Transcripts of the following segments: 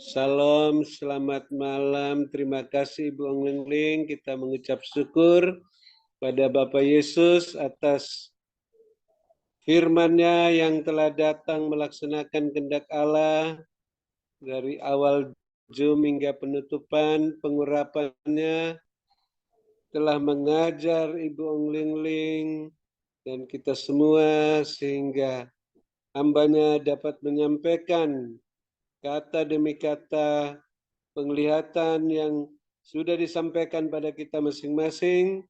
Salam, selamat malam. Terima kasih Ibu Onglingling. Kita mengucap syukur pada Bapak Yesus atas firman-Nya yang telah datang melaksanakan kehendak Allah dari awal Jum hingga penutupan pengurapannya, telah mengajar Ibu Onglingling dan kita semua sehingga hambanya dapat menyampaikan kata demi kata penglihatan yang sudah disampaikan pada kita masing-masing,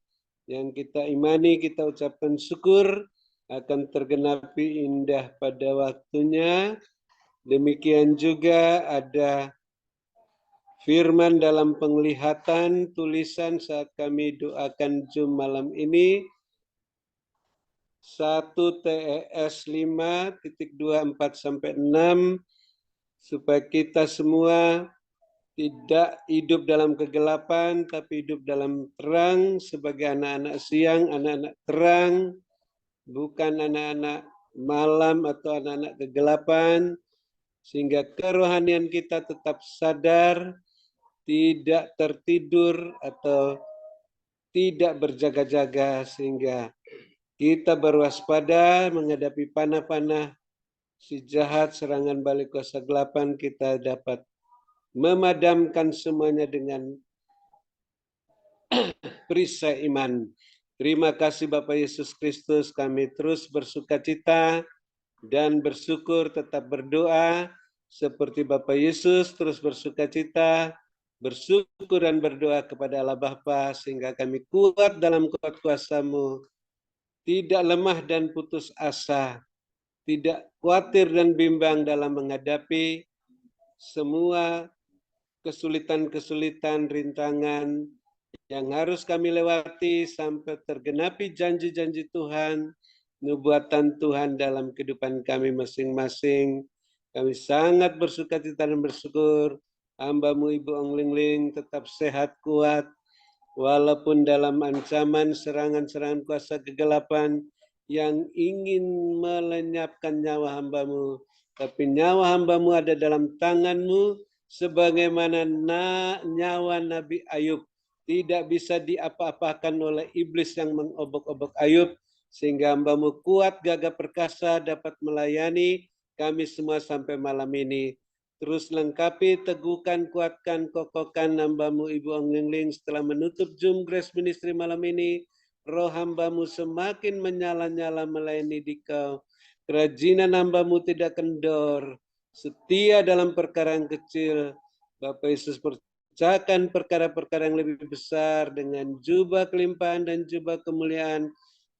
yang kita imani, kita ucapkan syukur akan tergenapi indah pada waktunya. Demikian juga ada firman dalam penglihatan tulisan saat kami doakan Jum malam ini, 1 TES 5.24-6, supaya kita semua tidak hidup dalam kegelapan, tapi hidup dalam terang sebagai anak-anak siang, anak-anak terang, bukan anak-anak malam atau anak-anak kegelapan, sehingga kerohanian kita tetap sadar, tidak tertidur atau tidak berjaga-jaga, sehingga kita berwaspada menghadapi panah-panah si jahat, serangan balik kuasa gelapan. Kita dapat memadamkan semuanya dengan perisai iman. Terima kasih Bapak Yesus Kristus, kami terus bersukacita dan bersyukur, tetap berdoa seperti Bapak Yesus terus bersukacita, bersyukur dan berdoa kepada Allah Bapa sehingga kami kuat dalam kuat kuasa-Mu, tidak lemah dan putus asa, tidak khawatir dan bimbang dalam menghadapi semua kesulitan-kesulitan, rintangan yang harus kami lewati sampai tergenapi janji-janji Tuhan, nubuatan Tuhan dalam kehidupan kami masing-masing. Kami sangat bersukacita dan bersyukur hamba-Mu Ibu Onglingling tetap sehat kuat, walaupun dalam ancaman serangan-serangan kuasa kegelapan yang ingin melenyapkan nyawa hamba-Mu. Tapi nyawa hamba-Mu ada dalam tangan-Mu, sebagaimana nyawa Nabi Ayub tidak bisa diapa-apakan oleh iblis yang mengobok-obok Ayub, sehingga hamba-Mu kuat, gagah perkasa, dapat melayani kami semua sampai malam ini. Terus lengkapi, teguhkan, kuatkan, kokohkan hamba-Mu Ibu Onglingling setelah menutup Zoom Grace Ministry malam ini. Roh hamba-Mu semakin menyala-nyala melayani di Kau. Kerajinan hamba-Mu tidak kendor, setia dalam perkara yang kecil. Bapak Yesus percayakan perkara-perkara yang lebih besar dengan jubah kelimpahan dan jubah kemuliaan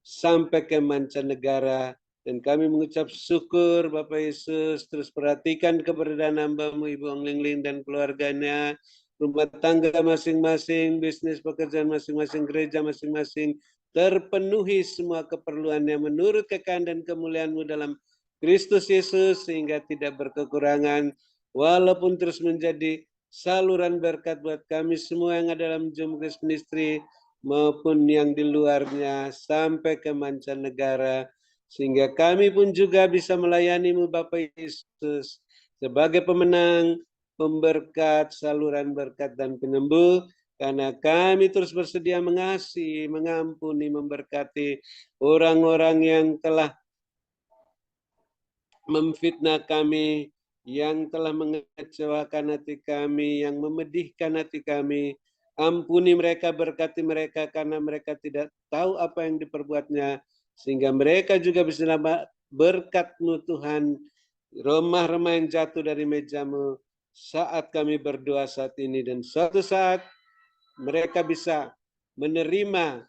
sampai ke mancanegara. Dan kami mengucap syukur Bapak Yesus, terus perhatikan keberadaan hamba-Mu Ibu Onglingling dan keluarganya, rumah tangga masing-masing, bisnis pekerjaan masing-masing, gereja masing-masing, terpenuhi semua keperluannya menurut kekayaan dan kemuliaan-Mu dalam Kristus Yesus, sehingga tidak berkekurangan, walaupun terus menjadi saluran berkat buat kami semua yang ada dalam Zoom Grace Ministry, maupun yang di luarnya sampai ke mancanegara, sehingga kami pun juga bisa melayani-Mu Bapak Yesus sebagai pemenang, pemberkat, saluran berkat dan penyembuh, karena kami terus bersedia mengasihi, mengampuni, memberkati orang-orang yang telah memfitnah kami, yang telah mengecewakan hati kami, yang memedihkan hati kami. Ampuni mereka, berkati mereka karena mereka tidak tahu apa yang diperbuatnya, sehingga mereka juga bisa dapat berkat-Mu Tuhan, remah-remah yang jatuh dari meja-Mu saat kami berdoa saat ini, dan suatu saat mereka bisa menerima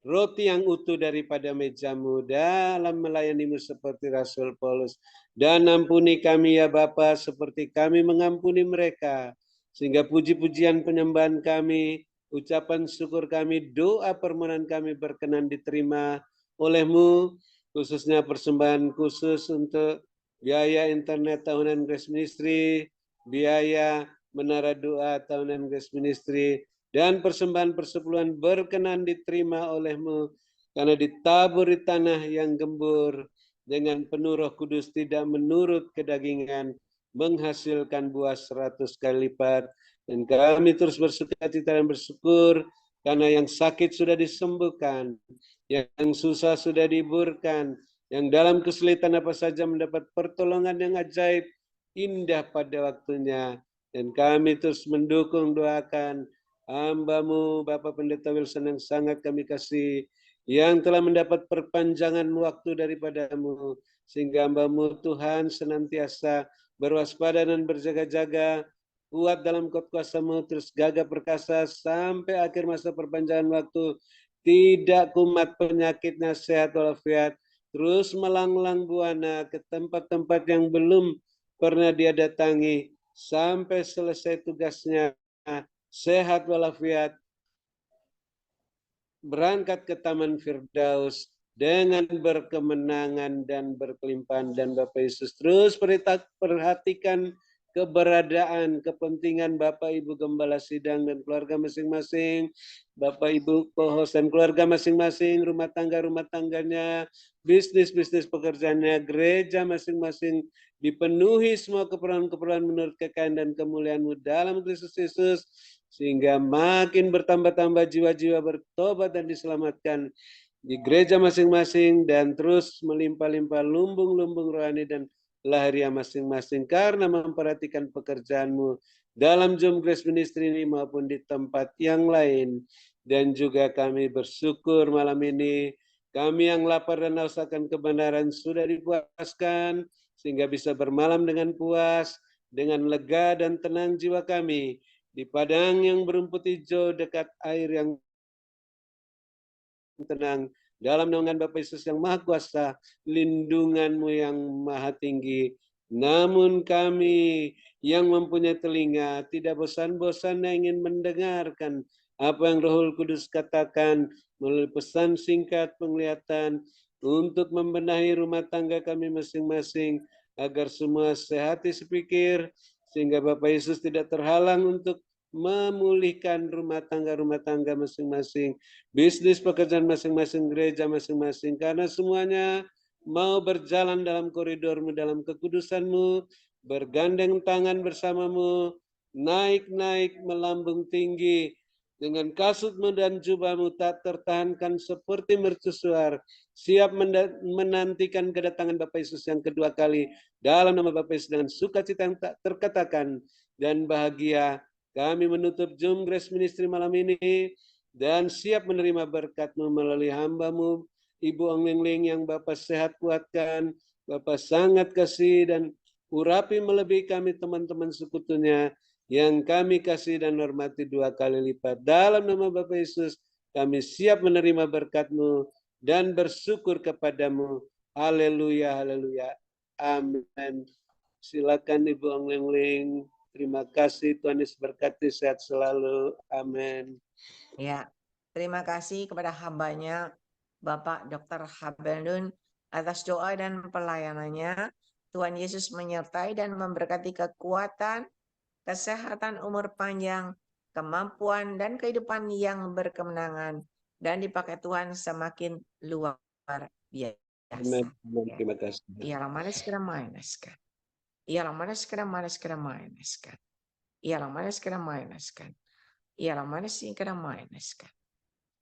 roti yang utuh daripada meja-Mu dalam melayani-Mu seperti Rasul Paulus. Dan ampuni kami ya Bapa seperti kami mengampuni mereka, sehingga puji-pujian penyembahan kami, ucapan syukur kami, doa permohonan kami berkenan diterima oleh-Mu, khususnya persembahan khusus untuk biaya internet tahunan Grace Ministry, biaya menara doa tahunan Grace Ministry, dan persembahan persepuluhan berkenan diterima oleh-Mu, karena ditabur di tanah yang gembur dengan penuh Roh Kudus, tidak menurut kedagingan, menghasilkan buah 100 kali lipat. Dan kami terus bersukacita dan bersyukur karena yang sakit sudah disembuhkan, yang susah sudah dihiburkan, yang dalam kesulitan apa saja mendapat pertolongan yang ajaib, indah pada waktunya. Dan kami terus mendukung, doakan hamba-Mu Bapak Pendeta Wilson yang sangat kami kasih, yang telah mendapat perpanjangan waktu daripada-Mu, sehingga hamba-Mu Tuhan senantiasa berwaspada dan berjaga-jaga, kuat dalam kuasa-Mu, terus gagah perkasa sampai akhir masa perpanjangan waktu, tidak kumat penyakitnya, sehat walafiat, terus melanglang buana ke tempat-tempat yang belum pernah dia datangi, sampai selesai tugasnya, sehat walafiat, berangkat ke Taman Firdaus dengan berkemenangan dan berkelimpahan. Dan Bapak Yesus terus perhatikan keberadaan, kepentingan Bapak Ibu Gembala Sidang dan keluarga masing-masing, Bapak Ibu co-host dan keluarga masing-masing, rumah tangganya, bisnis pekerjaannya, gereja masing-masing, dipenuhi semua keperluan-keperluan menurut kekayaan dan kemuliaan-Mu dalam Kristus Yesus, sehingga makin bertambah-tambah jiwa-jiwa bertobat dan diselamatkan di gereja masing-masing, dan terus melimpah-limpah lumbung-lumbung rohani dan lahiriah masing-masing karena memperhatikan pekerjaan-Mu dalam Zoom Grace Ministry ini maupun di tempat yang lain. Dan juga kami bersyukur malam ini, kami yang lapar dan haus akan kebenaran sudah dipuaskan, sehingga bisa bermalam dengan puas, dengan lega dan tenang jiwa kami, di padang yang berumput hijau dekat air yang tenang, dalam naungan Bapa Yesus yang Maha Kuasa, lindungan-Mu yang Maha Tinggi. Namun kami yang mempunyai telinga tidak bosan-bosan ingin mendengarkan apa yang Roh Kudus katakan melalui pesan singkat penglihatan untuk membenahi rumah tangga kami masing-masing agar semua sehati sepikir, sehingga Bapak Yesus tidak terhalang untuk memulihkan rumah tangga masing-masing, bisnis pekerjaan masing-masing, gereja masing-masing, karena semuanya mau berjalan dalam koridor-Mu, dalam kekudusan-Mu, bergandeng tangan bersama-Mu, naik-naik melambung tinggi, dengan kasut-Mu dan jubah-Mu tak tertahankan seperti mercusuar, siap menantikan kedatangan Bapa Yesus yang kedua kali, dalam nama Bapa Yesus dengan sukacita yang tak terkatakan dan bahagia. Kami menutup Zoom Grace Ministry malam ini dan siap menerima berkat-Mu melalui hamba-Mu, Ibu Ong Ling yang Bapak sehat kuatkan, Bapak sangat kasih dan urapi melebihi kami teman-teman sekutunya yang kami kasih dan hormati 2 kali lipat. Dalam nama Bapak Yesus, kami siap menerima berkat-Mu dan bersyukur kepadamu. Haleluya, haleluya. Amin. Silakan Ibu Ong Ling. Terima kasih, Tuhan Yesus berkati, sehat selalu. Amin. Ya, terima kasih kepada hambanya Bapak Dr. Habelun atas doa dan pelayanannya. Tuhan Yesus menyertai dan memberkati kekuatan, kesehatan, umur panjang, kemampuan, dan kehidupan yang berkemenangan. Dan dipakai Tuhan semakin luar biasa. Amin. Terima kasih. Ialah manis kira mainaskan. Ialah manis kira mainaskan. Ialah manis kira mainaskan. Ialah manis kira mainaskan.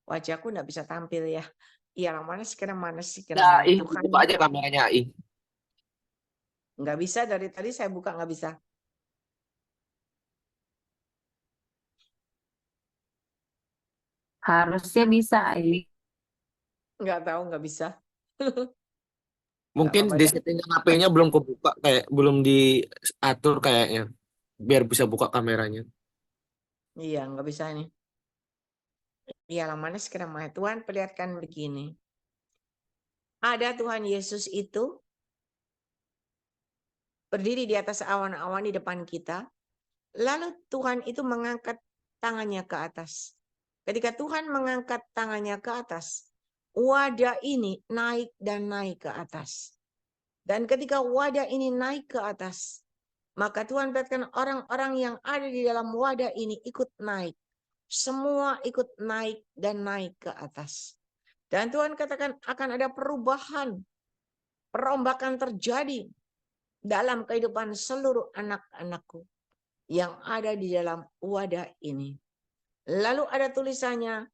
Wajahku nggak bisa tampil ya. Ialah manis kira Ya, buka aja kameranya, Ih. Nggak bisa, dari tadi saya buka nggak bisa. Harusnya bisa, Ih. Nggak tahu, nggak bisa. Mungkin di settingan HP-nya belum kebuka, kayak belum diatur kayaknya, biar bisa buka kameranya. Iya, nggak bisa nih. Ialah manis kira mainaskan. Tuhan perlihatkan begini. Ada Tuhan Yesus itu berdiri di atas awan-awan di depan kita. Lalu Tuhan itu mengangkat tangannya ke atas. Ketika Tuhan mengangkat tangannya ke atas, wadah ini naik dan naik ke atas. Dan ketika wadah ini naik ke atas, maka Tuhan berkatakan orang-orang yang ada di dalam wadah ini ikut naik. Semua ikut naik dan naik ke atas. Dan Tuhan katakan akan ada perubahan. Perombakan terjadi dalam kehidupan seluruh anak-anakku yang ada di dalam wadah ini. Lalu ada tulisannya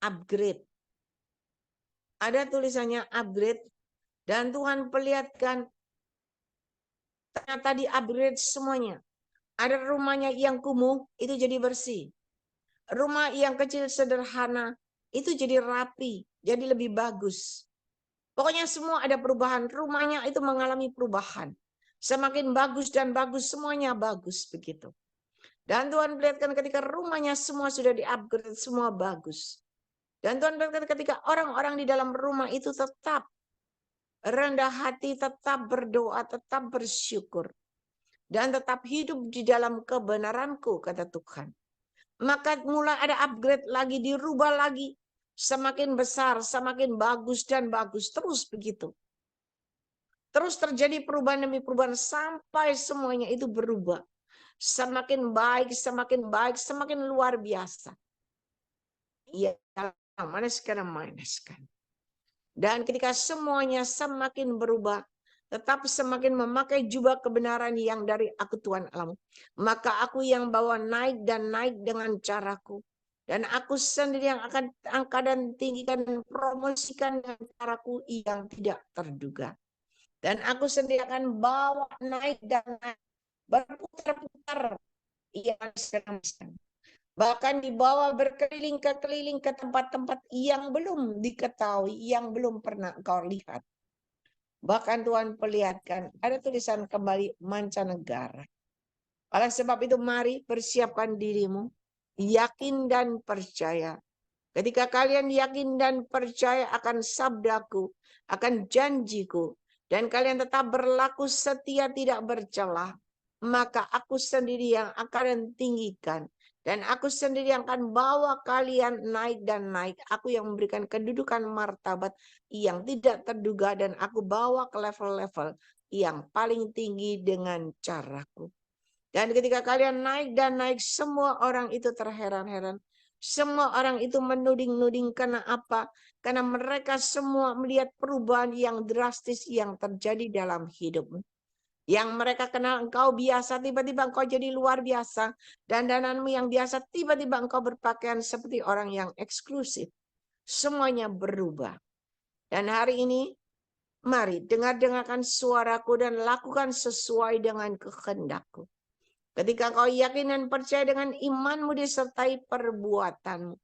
upgrade. Ada tulisannya upgrade dan Tuhan perlihatkan ternyata di upgrade semuanya. Ada rumahnya yang kumuh itu jadi bersih. Rumah yang kecil sederhana itu jadi rapi, jadi lebih bagus. Pokoknya semua ada perubahan. Rumahnya itu mengalami perubahan. Semakin bagus dan bagus, semuanya bagus begitu. Dan Tuhan perlihatkan ketika rumahnya semua sudah di-upgrade, semua bagus. Dan Tuhan perlihatkan ketika orang-orang di dalam rumah itu tetap rendah hati, tetap berdoa, tetap bersyukur. Dan tetap hidup di dalam kebenaranku, kata Tuhan. Maka mulai ada upgrade lagi, dirubah lagi. Semakin besar, semakin bagus dan bagus. Terus begitu. Terus terjadi perubahan demi perubahan sampai semuanya itu berubah. Semakin baik, semakin luar biasa. Ia maneskan. Dan ketika semuanya semakin berubah, tetap semakin memakai jubah kebenaran yang dari aku Tuhan Allahmu. Maka aku yang bawa naik dan naik dengan caraku. Dan aku sendiri yang akan angkat dan tinggikan dan promosikan dengan caraku yang tidak terduga. Dan aku sendiri akan bawa naik dan naik. Berputar-putar. Yang sedang. Bahkan dibawa berkeliling ke tempat-tempat yang belum diketahui, yang belum pernah engkau lihat. Bahkan Tuhan perlihatkan, ada tulisan kembali mancanegara. Oleh sebab itu mari persiapkan dirimu, yakin dan percaya. Ketika kalian yakin dan percaya akan sabdaku, akan janjiku, dan kalian tetap berlaku setia tidak bercelah, maka aku sendiri yang akan tinggikan. Dan aku sendiri yang akan bawa kalian naik dan naik. Aku yang memberikan kedudukan martabat yang tidak terduga. Dan aku bawa ke level-level yang paling tinggi dengan caraku. Dan ketika kalian naik dan naik, semua orang itu terheran-heran. Semua orang itu menuding-nuding karena apa? Karena mereka semua melihat perubahan yang drastis yang terjadi dalam hidupmu. Yang mereka kenal engkau biasa, tiba-tiba engkau jadi luar biasa. Dandananmu yang biasa, tiba-tiba engkau berpakaian seperti orang yang eksklusif. Semuanya berubah. Dan hari ini, mari dengar-dengarkan suaraku dan lakukan sesuai dengan kehendakku. Ketika kau yakin dan percaya dengan imanmu disertai perbuatanmu,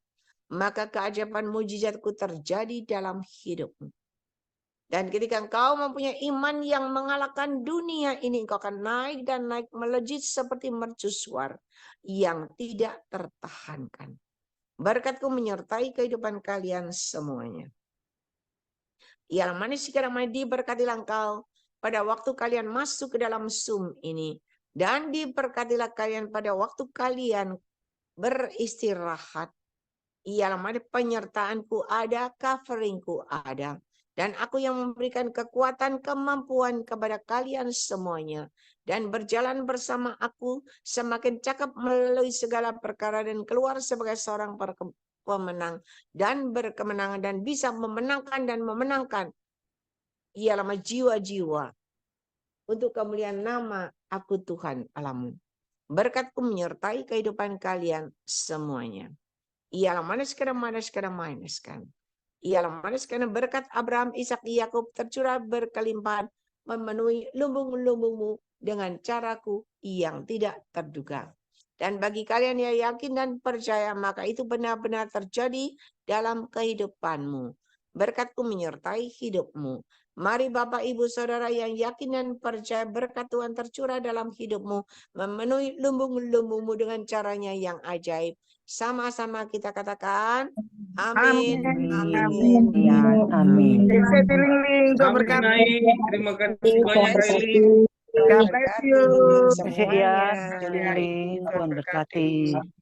maka keajaiban mujizatku terjadi dalam hidupmu. Dan ketika engkau mempunyai iman yang mengalahkan dunia ini, engkau akan naik dan naik melejit seperti mercusuar yang tidak tertahankan. Berkatku menyertai kehidupan kalian semuanya. Ialah manis sekarang diberkatilah engkau pada waktu kalian masuk ke dalam Zoom ini. Dan diberkatilah kalian pada waktu kalian beristirahat. Ialah penyertaanku ada, coveringku ada. Dan aku yang memberikan kekuatan, kemampuan kepada kalian semuanya. Dan berjalan bersama aku semakin cakap melalui segala perkara dan keluar sebagai seorang pemenang. Dan berkemenangan dan bisa memenangkan dan memenangkan. Ialah jiwa-jiwa. Untuk kemuliaan nama aku Tuhan Allahmu. Berkatku menyertai kehidupan kalian semuanya. Ialah maniskan. Ialah maniskan berkat Abraham, Ishak, Yakub tercurah berkelimpahan memenuhi lumbung-lumbungmu dengan caraku yang tidak terduga. Dan bagi kalian yang yakin dan percaya, maka itu benar-benar terjadi dalam kehidupanmu. Berkatku menyertai hidupmu. Mari Bapak, Ibu, Saudara yang yakin dan percaya berkat Tuhan tercurah dalam hidupmu, memenuhi lumbung-lumbungmu dengan caranya yang ajaib. Sama-sama kita katakan, amin, amin, dan Amin. Amin. Terima kasih banyak, Aileen. God bless you. semuanya. Tuhan berkati.